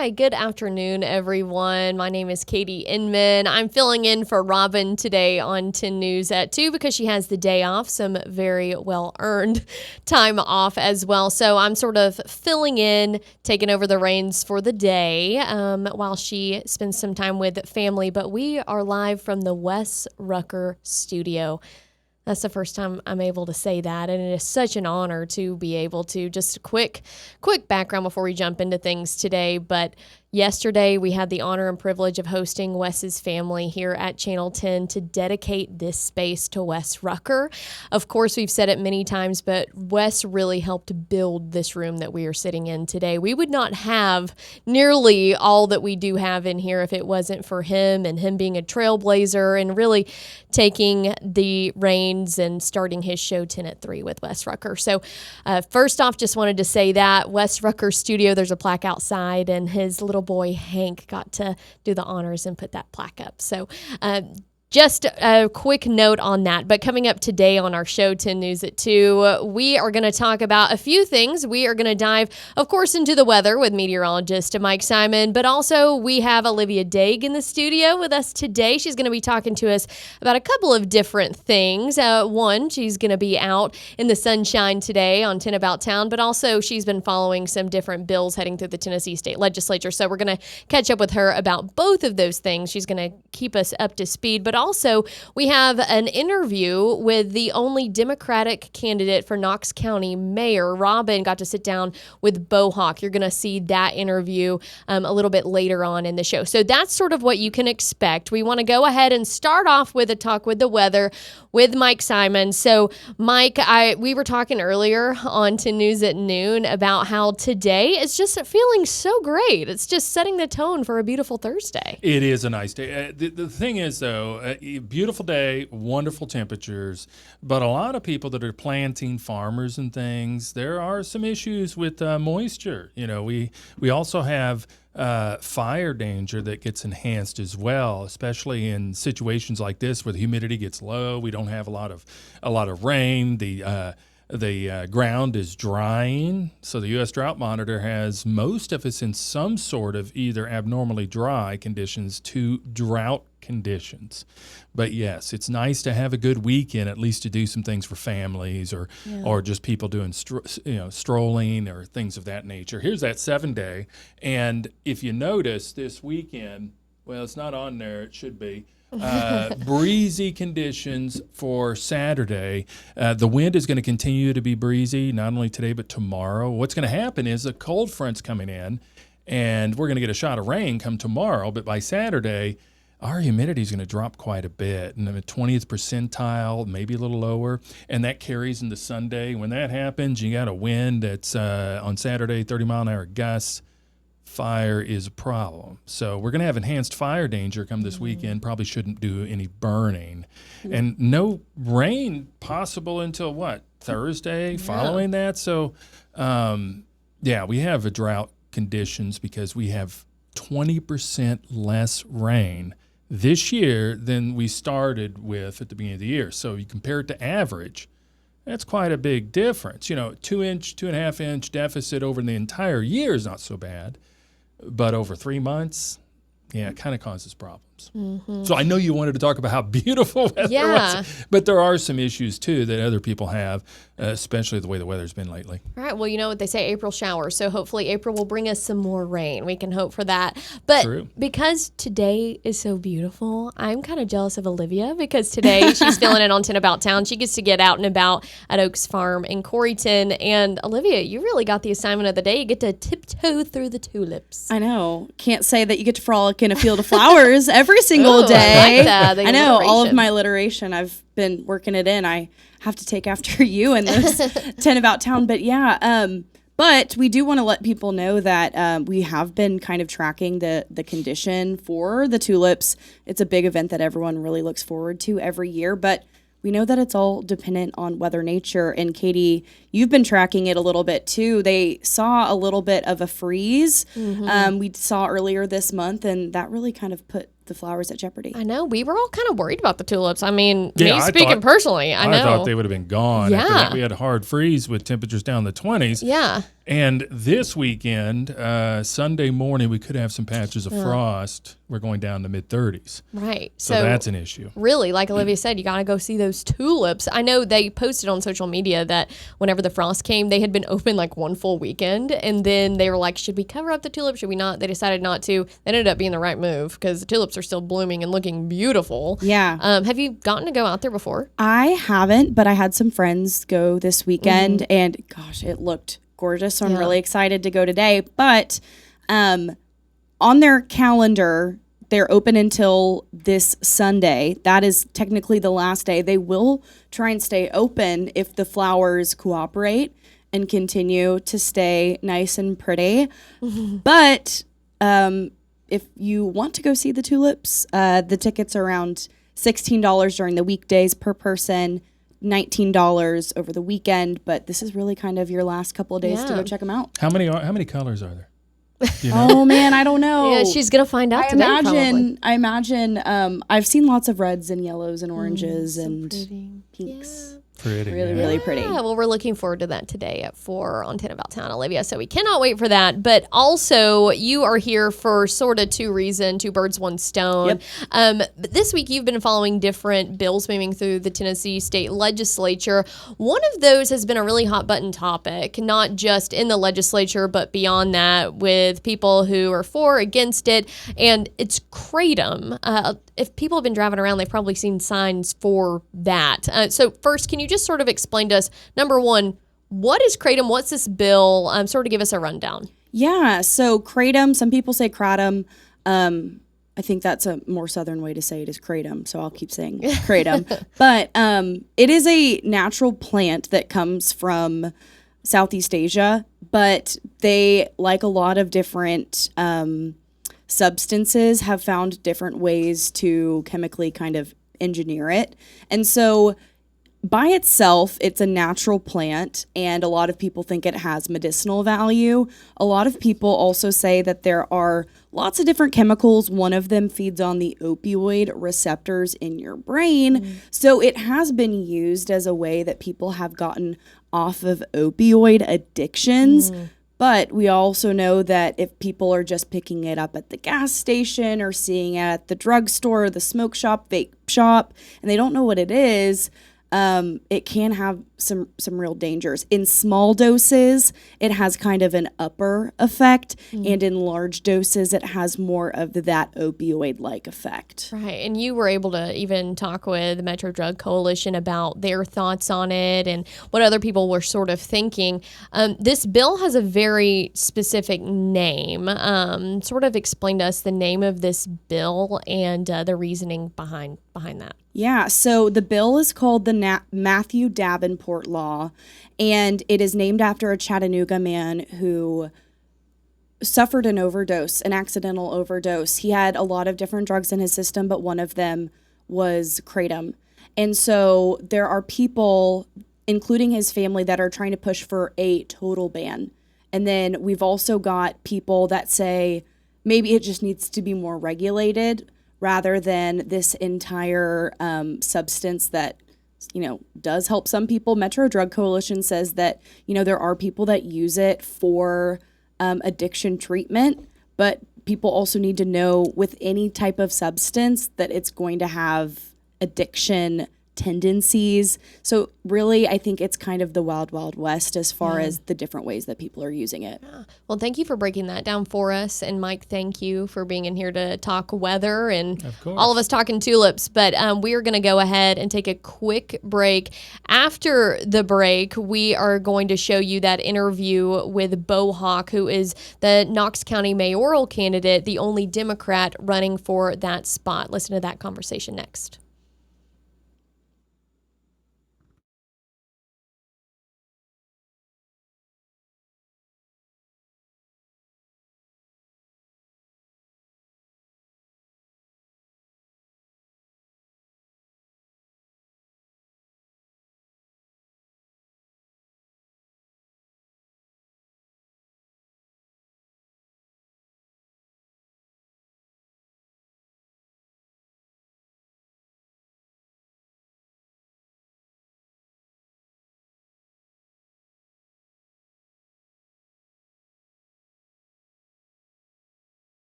Hi, good afternoon, everyone. My name is Katie Inman. I'm filling in for Robin today on 10 News at 2 because she has the day off, some very well-earned time off as well. So I'm sort of filling in, taking over the reins for the day while she spends some time with family. But we are live from the Wes Rucker studio. That's the first time I'm able to say that, and it is such an honor to be able to. Just a quick background before we jump into things today, but yesterday we had the honor and privilege of hosting Wes's family here at Channel 10 to dedicate this space to Wes Rucker. Of course, we've said it many times, but Wes really helped build this room that we are sitting in today. We would not have nearly all that we do have in here if it wasn't for him and him being a trailblazer and really taking the reins and starting his show 10 at 3 with Wes Rucker. So first off, just wanted to say that Wes Rucker studio, there's a plaque outside, and his little boy Hank got to do the honors and put that plaque up. So just a quick note on that. But coming up today on our show, 10 News at 2, we are going to talk about a few things. We are going to dive, of course, into the weather with meteorologist Mike Simon, but also we have Olivia Dague in the studio with us today. She's going to be talking to us about a couple of different things. One, she's going to be out in the sunshine today on 10 About Town, but also she's been following some different bills heading through the Tennessee State Legislature. So we're going to catch up with her about both of those things. She's going to keep us up to speed, but also, we have an interview with the only Democratic candidate for Knox County mayor. Robin got to sit down with Beau Hawk. You're going to see that interview a little bit later on in the show. So that's sort of what you can expect. We want to go ahead and start off with a talk with the weather with Mike Simon. So, Mike, we were talking earlier on 10 News at noon about how today is just feeling so great. It's just setting the tone for a beautiful Thursday. It is a nice day. The thing is, though, beautiful day, wonderful temperatures, but a lot of people that are planting, farmers and things, there are some issues with moisture. You know, we also have fire danger that gets enhanced as well, especially in situations like this where the humidity gets low. We don't have a lot of rain. The ground is drying, so the U.S. Drought Monitor has most of us in some sort of either abnormally dry conditions to drought conditions. But yes, it's nice to have a good weekend, at least to do some things for families or just people doing strolling or things of that nature. Here's that 7-day, and if you notice this weekend, well, it's not on there, it should be. Breezy conditions for Saturday. The wind is going to continue to be breezy, not only today but tomorrow. What's going to happen is a cold front's coming in, and we're going to get a shot of rain come tomorrow, but by Saturday, our humidity is going to drop quite a bit, and the 20th percentile, maybe a little lower, and that carries into Sunday. When that happens, you got a wind that's on Saturday, 30-mile-an-hour gusts. Fire is a problem. So we're going to have enhanced fire danger come this weekend. Probably shouldn't do any burning. And no rain possible until what? Thursday following that? So, we have a drought conditions because we have 20% less rain this year than we started with at the beginning of the year. So you compare it to average, that's quite a big difference. You know, 2.5 inch deficit over the entire year is not so bad. But over 3 months, it kind of causes problems. Mm-hmm. So I know you wanted to talk about how beautiful weather was, but there are some issues, too, that other people have, especially the way the weather's been lately. All right. Well, you know what they say, April showers. So hopefully April will bring us some more rain. We can hope for that. But because today is so beautiful, I'm kind of jealous of Olivia because today she's feeling it on 10 About Town. She gets to get out and about at Oaks Farm in Coreyton. And Olivia, you really got the assignment of the day. You get to tiptoe through the tulips. I know. Can't say that you get to frolic in a field of flowers every single day. I like that. I know. All of my alliteration, I've been working it in. I have to take after you in this 10 About Town. But but we do want to let people know that we have been kind of tracking the condition for the tulips. It's a big event that everyone really looks forward to every year. But we know that it's all dependent on weather nature. And Katie, you've been tracking it a little bit too. They saw a little bit of a freeze we saw earlier this month, and that really kind of put the flowers at jeopardy. I know. We were all kind of worried about the tulips. I mean, me speaking personally, I know. I thought they would have been gone. After that, we had a hard freeze with temperatures down in the 20s. Yeah. And this weekend, Sunday morning, we could have some patches of frost. We're going down to mid-30s. Right. So that's an issue. Really, like Olivia said, you got to go see those tulips. I know they posted on social media that whenever the frost came, they had been open like one full weekend. And then they were like, should we cover up the tulips? Should we not? They decided not to. That ended up being the right move because the tulips are still blooming and looking beautiful. Yeah. Have you gotten to go out there before? I haven't, but I had some friends go this weekend, and gosh, it looked gorgeous. So I'm really excited to go today. But on their calendar, they're open until this Sunday. That is technically the last day. They will try and stay open if the flowers cooperate and continue to stay nice and pretty. But if you want to go see the tulips, the tickets are around $16 during the weekdays per person, $19 over the weekend. But this is really kind of your last couple of days to go check them out. How many colors are there? You know? Oh man, I don't know. Yeah, she's gonna find out today. I imagine. I've seen lots of reds and yellows and oranges and pinks. Yeah. Pretty, really pretty. Yeah, well, we're looking forward to that today at 4 on 10 About Town, Olivia. So we cannot wait for that. But also, you are here for sort of two birds, one stone. But this week, you've been following different bills moving through the Tennessee state legislature. One of those has been a really hot button topic, not just in the legislature, but beyond that, with people who are for, against it. And it's kratom. If people have been driving around, they've probably seen signs for that. So first, can you just sort of explain to us, number one, what is kratom? What's this bill? Sort of give us a rundown. Yeah, so kratom, some people say kratom. I think that's a more southern way to say it is kratom, so I'll keep saying kratom. But it is a natural plant that comes from Southeast Asia, but they, like a lot of different substances, have found different ways to chemically kind of engineer it. And so by itself, it's a natural plant, and a lot of people think it has medicinal value. A lot of people also say that there are lots of different chemicals. One of them feeds on the opioid receptors in your brain. So it has been used as a way that people have gotten off of opioid addictions. But we also know that if people are just picking it up at the gas station or seeing it at the drugstore, the smoke shop, vape shop, and they don't know what it is, it can have some real dangers. In small doses, it has kind of an upper effect, and in large doses, it has more of that opioid-like effect. Right, and you were able to even talk with the Metro Drug Coalition about their thoughts on it and what other people were sort of thinking. This bill has a very specific name. Sort of explain to us the name of this bill and the reasoning behind that. Yeah, so the bill is called the Matthew Davenport Law, and it is named after a Chattanooga man who suffered an accidental overdose. He had a lot of different drugs in his system, but one of them was kratom. And so there are people, including his family, that are trying to push for a total ban. And then we've also got people that say maybe it just needs to be more regulated, rather than this entire substance that, does help some people. Metro Drug Coalition says that, there are people that use it for addiction treatment, but people also need to know with any type of substance that it's going to have addiction tendencies. So really, I think it's kind of the wild, wild west as far as the different ways that people are using it. Yeah. Well, thank you for breaking that down for us. And Mike, thank you for being in here to talk weather and all of us talking tulips. But we are going to go ahead and take a quick break. After the break, we are going to show you that interview with Beau Hawk, who is the Knox County mayoral candidate, the only Democrat running for that spot. Listen to that conversation next.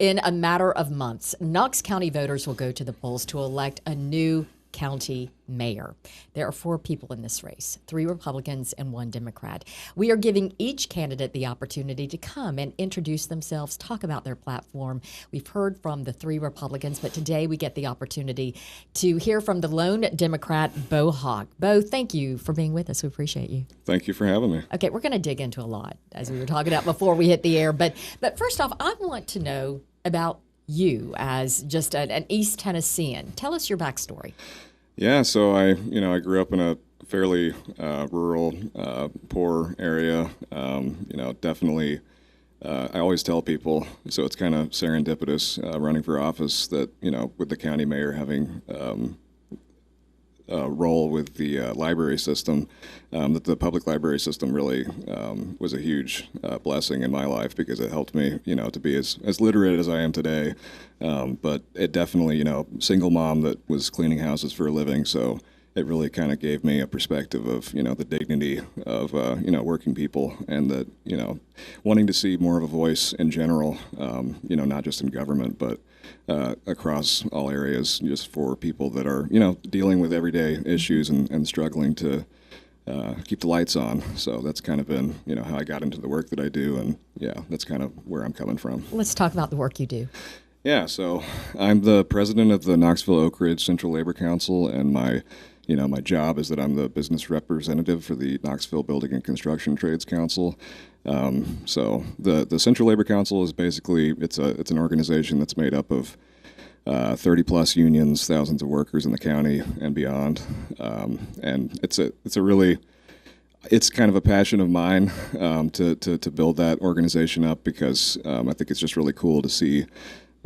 In a matter of months, Knox County voters will go to the polls to elect a new county mayor. There are 4 people in this race, 3 Republicans and 1 Democrat. We are giving each candidate the opportunity to come and introduce themselves, talk about their platform. We've heard from the 3 Republicans, but today we get the opportunity to hear from the lone Democrat, Beau Hawk. Beau, thank you for being with us. We appreciate you. Thank you for having me. Okay, we're going to dig into a lot, as we were talking about before we hit the air. But first off, I want to know about you as just an East Tennessean. Tell us your backstory. Yeah, so I grew up in a fairly rural, poor area. Definitely, I always tell people, so it's kind of serendipitous running for office that, with the county mayor having a role with the library system, that the public library system really was a huge blessing in my life because it helped me, to be as literate as I am today. But it definitely, single mom that was cleaning houses for a living, so it really kind of gave me a perspective of, the dignity of, working people and that, wanting to see more of a voice in general, not just in government, but across all areas, just for people that are, dealing with everyday issues and struggling to keep the lights on. So that's kind of been, how I got into the work that I do. And yeah, that's kind of where I'm coming from. Let's talk about the work you do. Yeah, so I'm the president of the Knoxville Oak Ridge Central Labor Council, and my job is that I'm the business representative for the Knoxville Building and Construction Trades Council. So the Central Labor Council is basically it's an organization that's made up of 30 plus unions, thousands of workers in the county and beyond, and it's kind of a passion of mine to build that organization up because I think it's just really cool to see.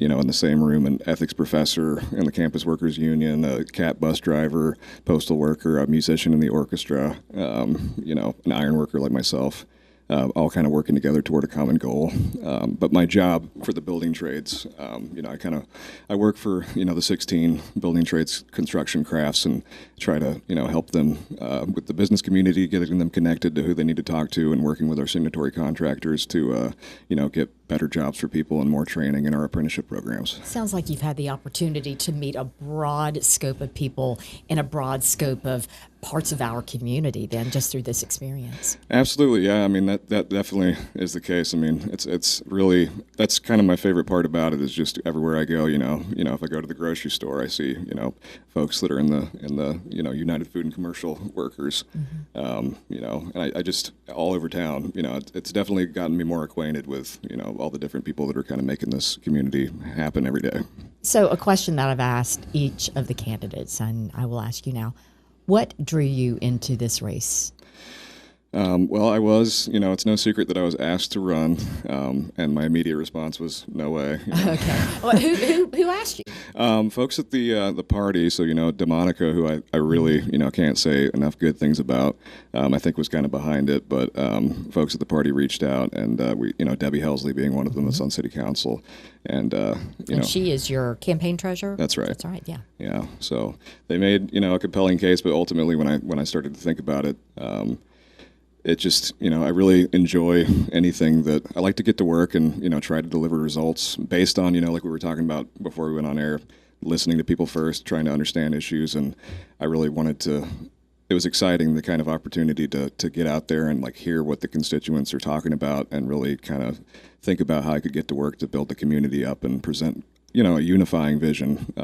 In the same room, an ethics professor in the Campus Workers Union, a CAT bus driver, postal worker, a musician in the orchestra, an iron worker like myself, all kind of working together toward a common goal. But my job for the building trades, I work for, the 16 building trades construction crafts and try to, help them with the business community, getting them connected to who they need to talk to and working with our signatory contractors to, get better jobs for people and more training in our apprenticeship programs. Sounds like you've had the opportunity to meet a broad scope of people in a broad scope of parts of our community then just through this experience. Absolutely, yeah. I mean, that definitely is the case. I mean, it's really, that's kind of my favorite part about it is just everywhere I go, if I go to the grocery store, I see, folks that are in the United Food and Commercial Workers, and I just, all over town, it's definitely gotten me more acquainted with, all the different people that are kind of making this community happen every day. So a question that I've asked each of the candidates, and I will ask you now, what drew you into this race? Well, I was, it's no secret that I was asked to run, and my immediate response was, no way. Okay. Well, who asked you? Folks at the party, so, DeMonica, who I really, can't say enough good things about, I think was kind of behind it, but folks at the party reached out, and we, Debbie Helsley being one of them that's on city council, and, and she is your campaign treasurer? That's right. That's right, yeah. Yeah, so they made, a compelling case, but ultimately when I started to think about it, it just, I really enjoy anything that I like to get to work and, try to deliver results based on, like we were talking about before we went on air, listening to people first, trying to understand issues. And I really wanted to, it was exciting, the kind of opportunity to get out there and hear what the constituents are talking about and really kind of think about how I could get to work to build the community up and present, a unifying vision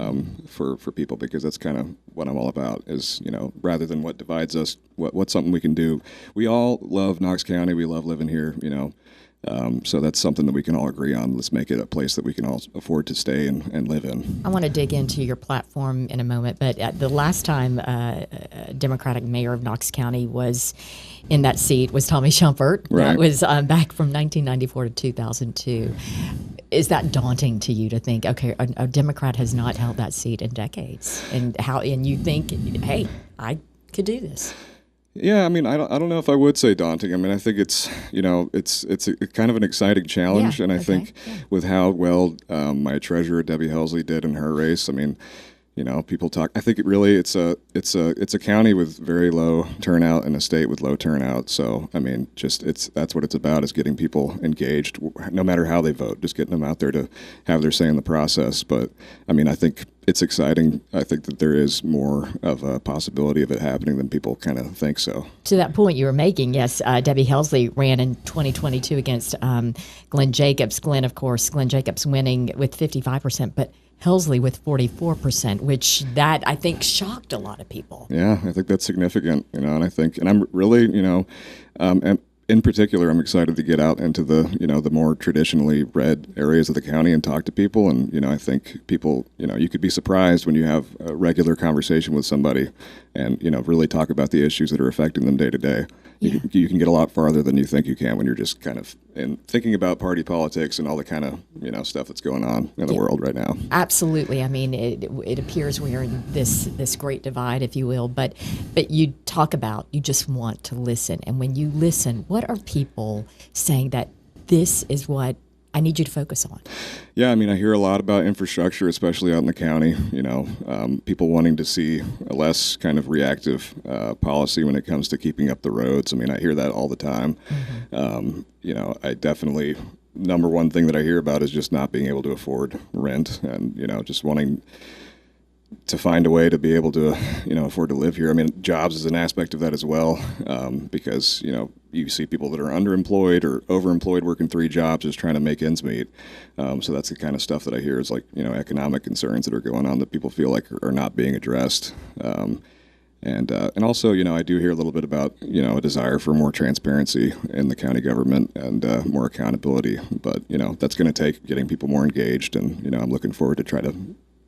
for people, because that's kind of what I'm all about is, rather than what divides us, what's something we can do. We all love Knox County. We love living here, so that's something that we can all agree on. Let's make it a place that we can all afford to stay and live in. I want to dig into your platform in a moment, but the last time Democratic mayor of Knox County was in that seat was Tommy Shumpert. Right. That was back from 1994 to 2002. Is that daunting to you to think, okay, a Democrat has not held that seat in decades, and you think, hey, I could do this? Yeah, I mean, I don't know if I would say daunting. I mean, I think it's it's a kind of an exciting challenge, and I think with how well my treasurer Debbie Helsley did in her race, I mean, People talk. I think it's a county with very low turnout and a state with low turnout. So I mean, that's what it's about, is getting people engaged, no matter how they vote, just getting them out there to have their say in the process. But I mean, I think it's exciting. I think that there is more of a possibility of it happening than people kind of think so. To that point you were making, yes, Debbie Helsley ran in 2022 against Glenn Jacobs. Glenn Jacobs winning with 55%, but Helsley with 44%, which that I think shocked a lot of people. Yeah, I think that's significant, and I'm really, and in particular, I'm excited to get out into the more traditionally red areas of the county and talk to people. And, I think people, you could be surprised when you have a regular conversation with somebody and, really talk about the issues that are affecting them day to day. You can get a lot farther than you think you can when you're just kind of thinking about party politics and all the kind of, stuff that's going on in the world right now. Absolutely. I mean, it appears we are in this great divide, if you will, but you just want to listen. And when you listen, what are people saying that this is what I need you to focus on? Yeah, I mean, I hear a lot about infrastructure, especially out in the county. People wanting to see a less kind of reactive policy when it comes to keeping up the roads. I mean, I hear that all the time. Mm-hmm. I definitely, number one thing that I hear about is just not being able to afford rent, and just wanting to find a way to be able to, afford to live here. I mean, jobs is an aspect of that as well, because, you see people that are underemployed or overemployed working 3 jobs just trying to make ends meet. So that's the kind of stuff that I hear is like, economic concerns that are going on that people feel like are not being addressed. And also, I do hear a little bit about, a desire for more transparency in the county government and more accountability. But, that's going to take getting people more engaged. And, I'm looking forward to try to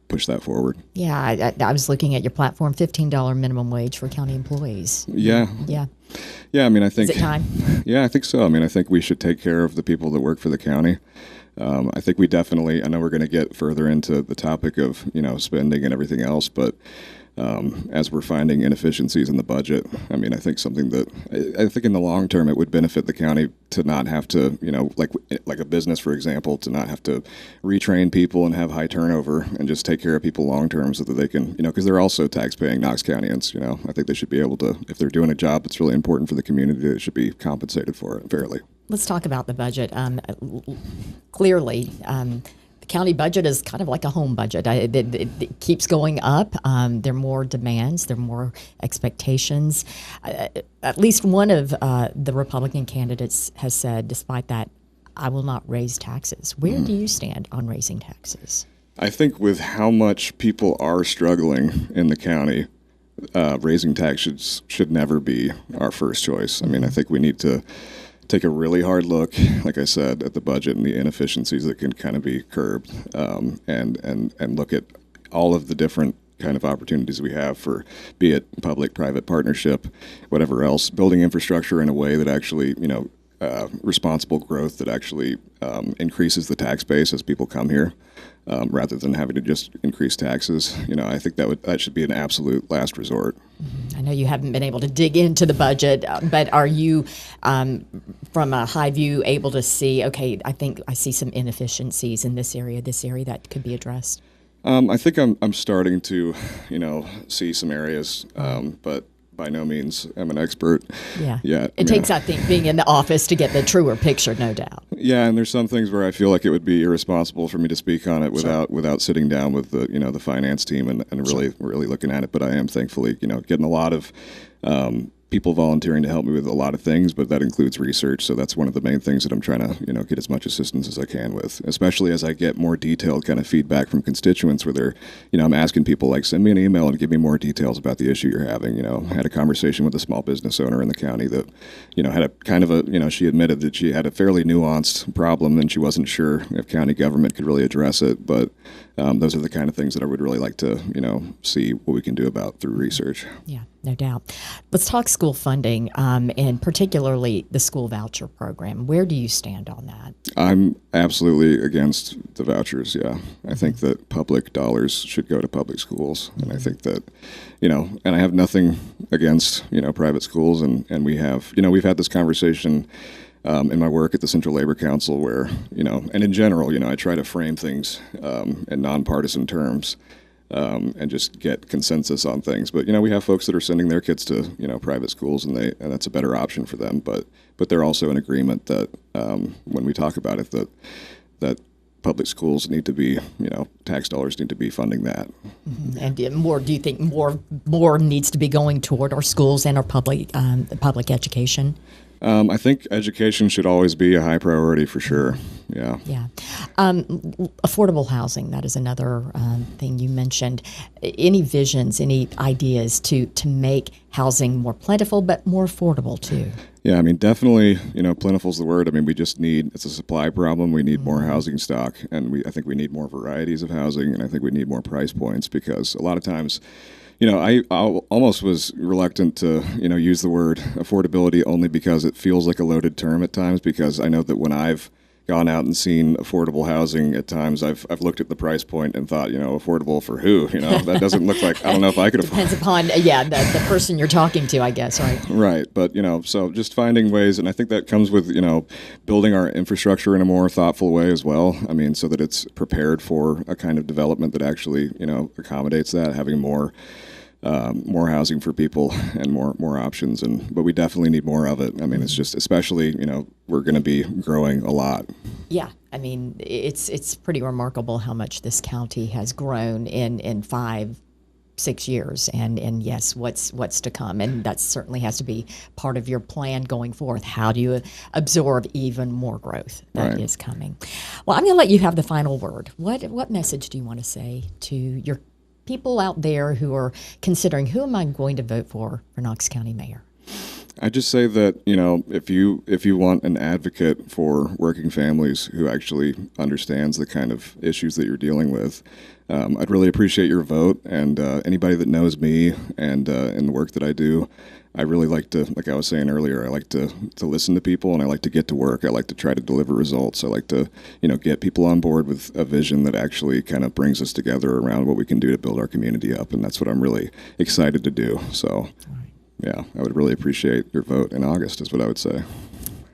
push that forward. Yeah, I was looking at your platform, $15 minimum wage for county employees. Yeah. I mean, I think. Is it time? Yeah, I think so. I mean, I think we should take care of the people that work for the county. I think we definitely, I know we're going to get further into the topic of, spending and everything else, but as we're finding inefficiencies in the budget, I mean, I think something that, I think in the long term, it would benefit the county to not have to, like a business, for example, to not have to retrain people and have high turnover and just take care of people long term so that they can, because they're also tax-paying Knox Countyans, I think they should be able to, if they're doing a job that's really important for the community, they should be compensated for it fairly. Let's talk about the budget. Clearly, the county budget is kind of like a home budget. It keeps going up. There are more demands. There are more expectations. At least one of the Republican candidates has said, despite that, I will not raise taxes. Where do you stand on raising taxes? I think with how much people are struggling in the county, raising taxes should never be our first choice. I mean, I think we need to take a really hard look, like I said, at the budget and the inefficiencies that can kind of be curbed, and look at all of the different kind of opportunities we have for, be it public-private partnership, whatever else, building infrastructure in a way that actually, responsible growth that actually increases the tax base as people come here, rather than having to just increase taxes. I think that should be an absolute last resort. I know you haven't been able to dig into the budget, but are you, from a high view, able to see, okay, I think I see some inefficiencies in this area that could be addressed? I think I'm starting to, see some areas, but by no means am an expert. Yeah. It takes, I think, being in the office to get the truer picture, no doubt. Yeah, and there's some things where I feel like it would be irresponsible for me to speak on it without sitting down with the the finance team and really looking at it. But I am thankfully getting a lot of people volunteering to help me with a lot of things, but that includes research. So that's one of the main things that I'm trying to, get as much assistance as I can with, especially as I get more detailed kind of feedback from constituents where they're, I'm asking people like, send me an email and give me more details about the issue you're having. I had a conversation with a small business owner in the county that, had a kind of a, she admitted that she had a fairly nuanced problem and she wasn't sure if county government could really address it. But those are the kind of things that I would really like to, see what we can do about through research. Yeah, no doubt. Let's talk school funding, and particularly the school voucher program. Where do you stand on that? I'm absolutely against the vouchers, yeah. I think that public dollars should go to public schools. And I think that, and I have nothing against, private schools. And we have, we've had this conversation in my work at the Central Labor Council where, and in general, I try to frame things in nonpartisan terms. and just get consensus on things. But we have folks that are sending their kids to private schools, and that's a better option for them. But they're also in agreement that when we talk about it, that public schools need to be, tax dollars need to be funding that. Mm-hmm. And more, do you think more needs to be going toward our schools and our public education? I think education should always be a high priority for sure. Yeah. Yeah. Affordable housing, that is another thing you mentioned. Any visions, any ideas to make housing more plentiful but more affordable too? Yeah, I mean, definitely, plentiful is the word. I mean, it's a supply problem. We need more housing stock, and I think we need more varieties of housing, and I think we need more price points, because a lot of times, I almost was reluctant to, use the word affordability, only because it feels like a loaded term at times, because I know that when I've gone out and seen affordable housing at times, I've looked at the price point and thought, affordable for who? That doesn't look like, I don't know if I could afford. Depends upon, the person you're talking to, I guess, right? Right. But, so just finding ways, and I think that comes with, building our infrastructure in a more thoughtful way as well. I mean, so that it's prepared for a kind of development that actually, accommodates that, having more housing for people and more options, but we definitely need more of it. I mean, it's just, especially, we're going to be growing a lot. Yeah, I mean, it's pretty remarkable how much this county has grown in 5-6 years, and yes, what's to come, and that certainly has to be part of your plan going forth. How do you absorb even more growth that is coming? Well, I'm going to let you have the final word. What message do you want to say to your people out there who are considering, who am I going to vote for Knox County Mayor? I just say that, if you want an advocate for working families who actually understands the kind of issues that you're dealing with, I'd really appreciate your vote. And anybody that knows me and in the work that I do, I really like to, like I was saying earlier, I like to listen to people, and I like to get to work. I like to try to deliver results. I like to, get people on board with a vision that actually kind of brings us together around what we can do to build our community up. And that's what I'm really excited to do. So, yeah, I would really appreciate your vote in August, is what I would say.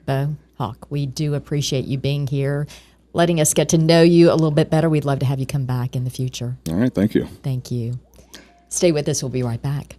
Beau Hawk, we do appreciate you being here, letting us get to know you a little bit better. We'd love to have you come back in the future. All right, thank you. Thank you. Stay with us. We'll be right back.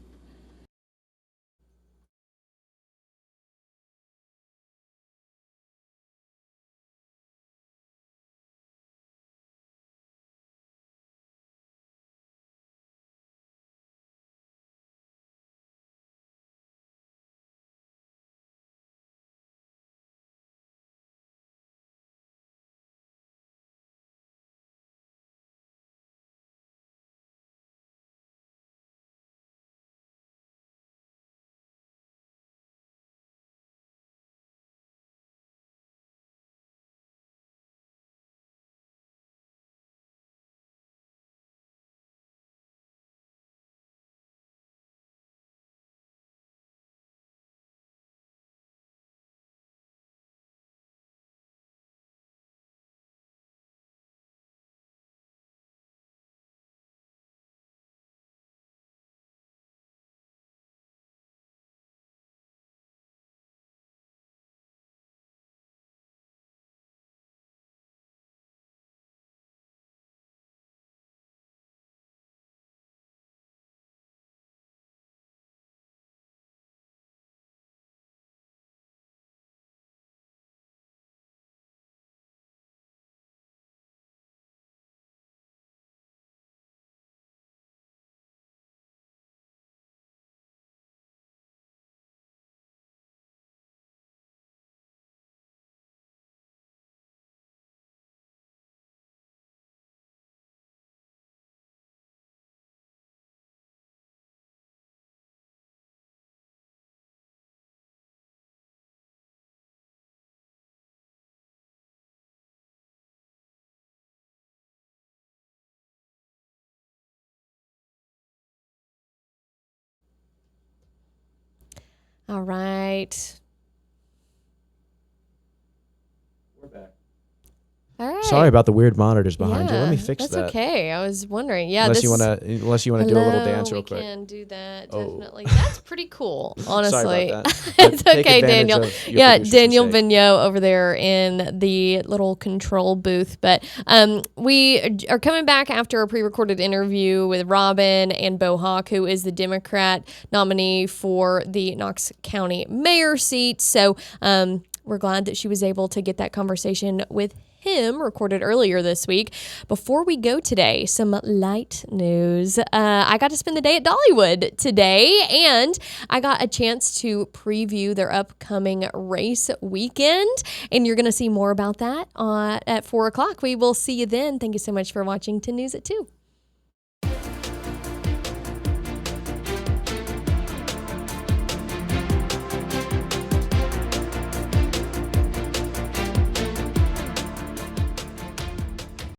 All right. We're back. All right. Sorry about the weird monitors behind you. Let me Yeah, fix that's that. okay. I was wondering. Yeah, Unless this you want to do a little dance real we quick. can do that, Oh. definitely. That's pretty cool, honestly. Sorry about that. It's Take okay, advantage Daniel. of your Yeah, producer's Daniel mistake. Vigneault over there in the little control booth. But we are coming back after a pre-recorded interview with Robin and Beau Hawk, who is the Democrat nominee for the Knox County mayor seat. So we're glad that she was able to get that conversation with him recorded earlier this week. Before we go today, some light news. I got to spend the day at Dollywood today, and I got a chance to preview their upcoming race weekend, and you're going to see more about that at 4 o'clock. We will see you then. Thank you so much for watching 10 News at 2.